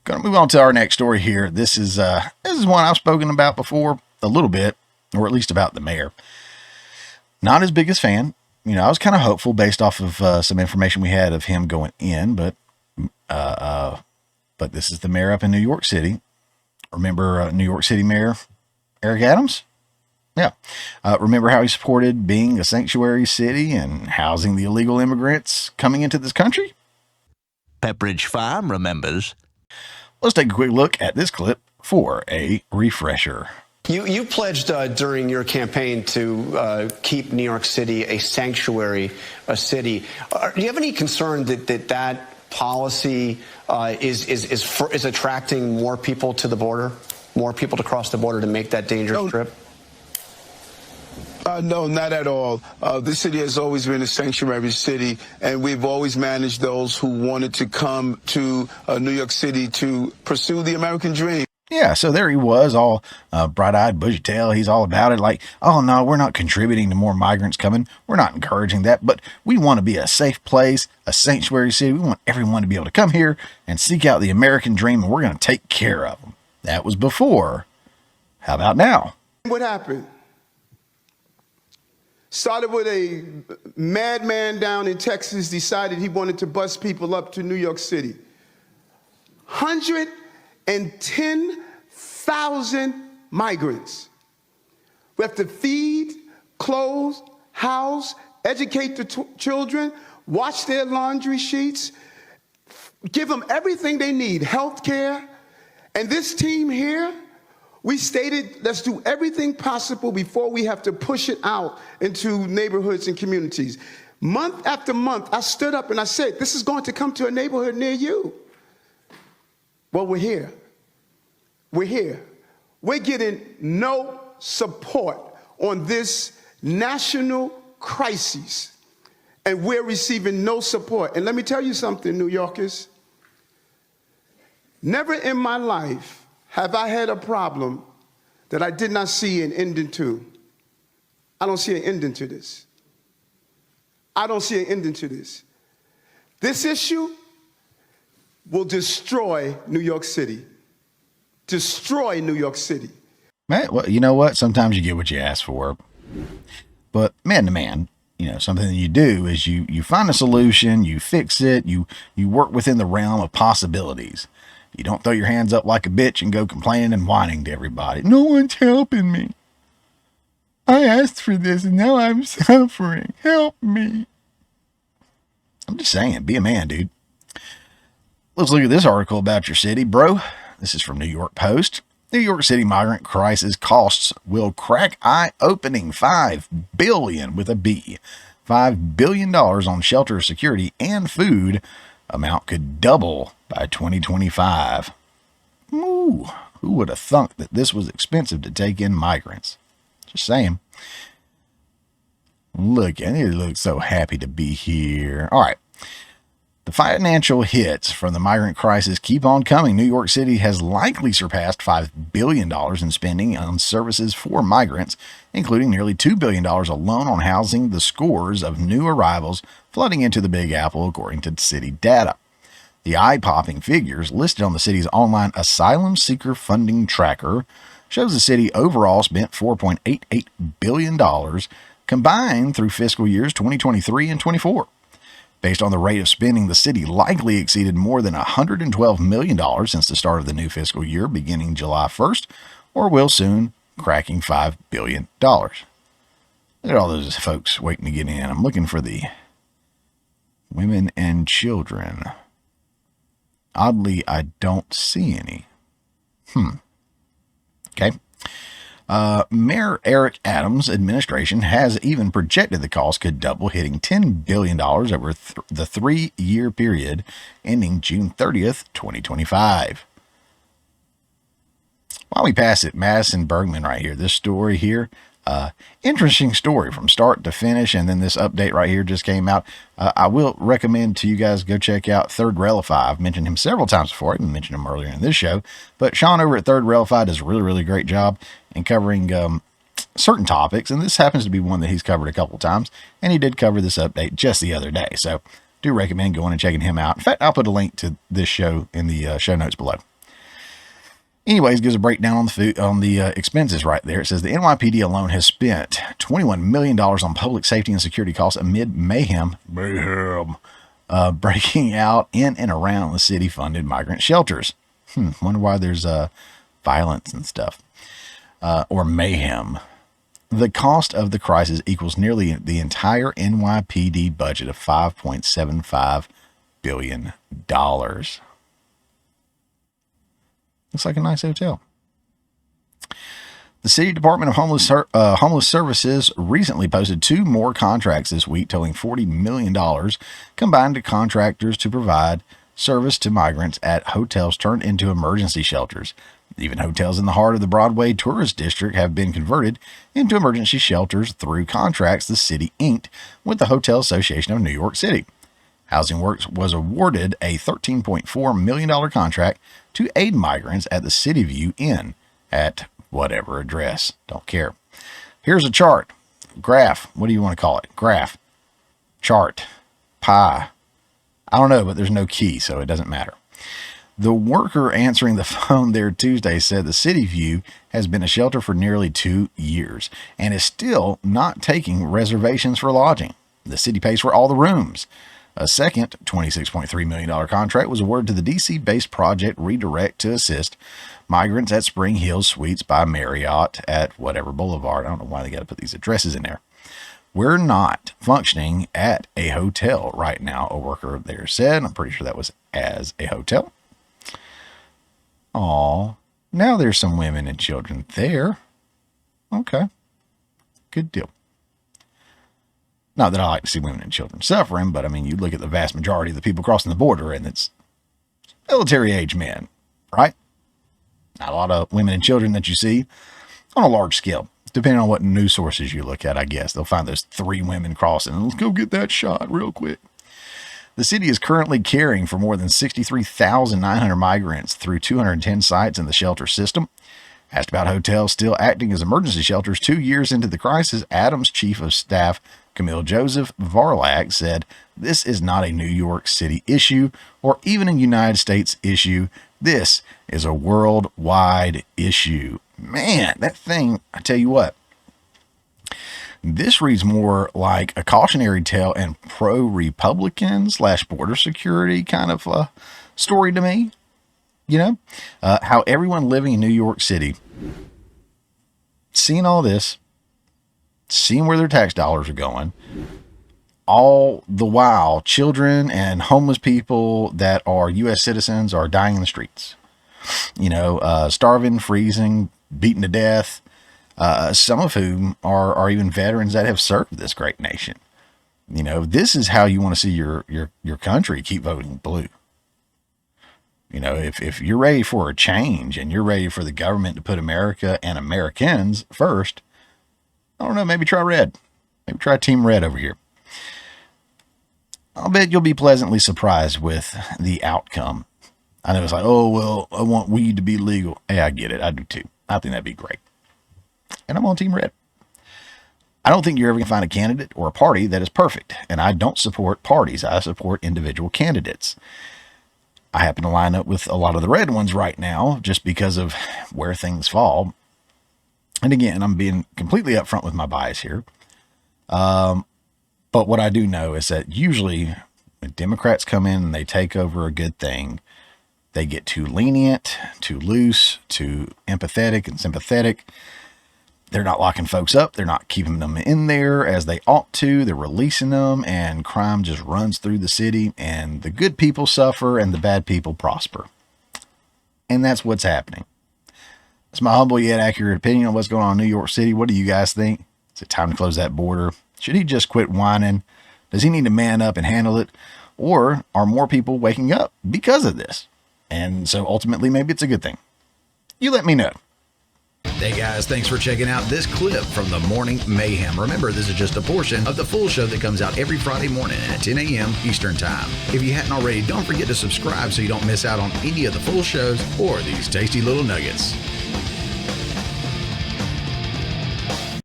Going to move on to our next story here. This is one I've spoken about before a little bit, or at least about the mayor. Not his biggest fan. You know, I was kind of hopeful based off of some information we had of him going in, but this is the mayor up in New York City. Remember New York City Mayor Eric Adams? Yeah. Remember how he supported being a sanctuary city and housing the illegal immigrants coming into this country? Pepperidge Farm remembers. Let's take a quick look at this clip for a refresher. You pledged during your campaign to keep New York City a sanctuary city. Do you have any concern that policy is attracting more people to the border, more people to cross the border to make that dangerous trip? No, not at all. This city has always been a sanctuary city, and we've always managed those who wanted to come to New York City to pursue the American dream. Yeah, so there he was, all bright-eyed, bushy-tailed. He's all about it, like, oh, no, we're not contributing to more migrants coming. We're not encouraging that, but we want to be a safe place, a sanctuary city. We want everyone to be able to come here and seek out the American dream, and we're going to take care of them. That was before. How about now? What happened? Started with a madman down in Texas decided he wanted to bus people up to New York City. 110,000 migrants. We have to feed, clothe, house, educate the children, wash their laundry sheets, give them everything they need, health care. And this team here, we stated, let's do everything possible before we have to push it out into neighborhoods and communities. Month after month, I stood up and I said, this is going to come to a neighborhood near you. Well, we're here. We're here. We're getting no support on this national crisis, and we're receiving no support. And let me tell you something, New Yorkers. Never in my life have I had a problem that I did not see an ending to. I don't see an ending to this. I don't see an ending to this. This issue will destroy New York City. Destroy New York City. Man, well, you know what? Sometimes you get what you ask for. But man to man, you know, something that you do is you find a solution, you fix it, you work within the realm of possibilities. You don't throw your hands up like a bitch and go complaining and whining to everybody. No one's helping me. I asked for this and now I'm suffering. Help me. I'm just saying, be a man, dude. Let's look at this article about your city, bro. This is from New York Post. New York City migrant crisis costs will crack eye-opening $5 billion with a B. $5 billion on shelter, security, and food. Amount could double by 2025. Ooh, who would have thunk that this was expensive to take in migrants? Just saying. Look, and he looks so happy to be here. All right. The financial hits from the migrant crisis keep on coming. New York City has likely surpassed $5 billion in spending on services for migrants, including nearly $2 billion alone on housing the scores of new arrivals flooding into the Big Apple, according to city data. The eye-popping figures listed on the city's online asylum seeker funding tracker shows the city overall spent $4.88 billion combined through fiscal years 2023 and 24. Based on the rate of spending, the city likely exceeded more than $112 million since the start of the new fiscal year beginning July 1st, or will soon, cracking $5 billion. Look at all those folks waiting to get in. I'm looking for the women and children. Oddly, I don't see any. Okay. Mayor Eric Adams' administration has even projected the cost could double, hitting $10 billion over the 3-year period ending June 30th, 2025. While we pass it, Madison Bergmann right here, this story here, interesting story from start to finish, and then this update right here just came out. I will recommend to you guys go check out Third Railify. I've mentioned him several times before. I even mentioned him earlier in this show, but Sean over at Third Railify does a really, really great job in covering certain topics, and this happens to be one that he's covered a couple times, and he did cover this update just the other day, so do recommend going and checking him out. In fact, I'll put a link to this show in the show notes below. Anyways, gives a breakdown on the food, on the expenses right there. It says the NYPD alone has spent $21 million on public safety and security costs amid mayhem breaking out in and around the city-funded migrant shelters. Wonder why there's violence and stuff, or mayhem. The cost of the crisis equals nearly the entire NYPD budget of $5.75 billion. Looks like a nice hotel. The City Department of Homeless Services recently posted 2 more contracts this week, totaling $40 million, combined to contractors to provide service to migrants at hotels turned into emergency shelters. Even hotels in the heart of the Broadway tourist district have been converted into emergency shelters through contracts the city inked with the Hotel Association of New York City. Housing Works was awarded a $13.4 million contract to aid migrants at the City View Inn at whatever address. Don't care. Here's a chart. Graph. What do you want to call it? Graph. Chart. Pie. I don't know, but there's no key, so it doesn't matter. The worker answering the phone there Tuesday said the City View has been a shelter for nearly 2 years and is still not taking reservations for lodging. The city pays for all the rooms. A second $26.3 million contract was awarded to the D.C.-based Project Redirect to assist migrants at Spring Hill Suites by Marriott at whatever boulevard. I don't know why they got to put these addresses in there. We're not functioning at a hotel right now, a worker there said. I'm pretty sure that was as a hotel. Aw, now there's some women and children there. Okay, good deal. Not that I like to see women and children suffering, but I mean, you look at the vast majority of the people crossing the border and it's military age men, right? Not a lot of women and children that you see on a large scale. Depending on what news sources you look at, I guess. They'll find those 3 women crossing and let's go get that shot real quick. The city is currently caring for more than 63,900 migrants through 210 sites in the shelter system. Asked about hotels still acting as emergency shelters 2 years into the crisis, Adams' chief of staff, Camille Joseph Varlak, said, "This is not a New York City issue or even a United States issue. This is a worldwide issue." Man, that thing, I tell you what, this reads more like a cautionary tale and pro-Republican / border security kind of story to me. You know, how everyone living in New York City, seeing all this, seeing where their tax dollars are going, all the while children and homeless people that are U.S. citizens are dying in the streets, you know, starving, freezing, beaten to death, some of whom are even veterans that have served this great nation. You know, this is how you want to see your country keep voting blue. You know, if you're ready for a change and you're ready for the government to put America and Americans first, I don't know, maybe try red. Maybe try Team Red over here. I'll bet you'll be pleasantly surprised with the outcome. I know it's like, oh, well, I want weed to be legal. Hey, I get it. I do too. I think that'd be great. And I'm on Team Red. I don't think you're ever going to find a candidate or a party that is perfect. And I don't support parties. I support individual candidates. I happen to line up with a lot of the red ones right now just because of where things fall. And again, I'm being completely upfront with my bias here. But what I do know is that usually when Democrats come in and they take over a good thing, they get too lenient, too loose, too empathetic and sympathetic. They're not locking folks up. They're not keeping them in there as they ought to. They're releasing them, and crime just runs through the city, and the good people suffer and the bad people prosper. And that's what's happening. It's my humble yet accurate opinion on what's going on in New York City. What do you guys think? Is it time to close that border? Should he just quit whining? Does he need to man up and handle it? Or are more people waking up because of this? And so ultimately, maybe it's a good thing. You let me know. Hey guys, thanks for checking out this clip from the Morning Mayhem. Remember, this is just a portion of the full show that comes out every Friday morning at 10 a.m. Eastern Time. If you hadn't already, don't forget to subscribe so you don't miss out on any of the full shows or these tasty little nuggets.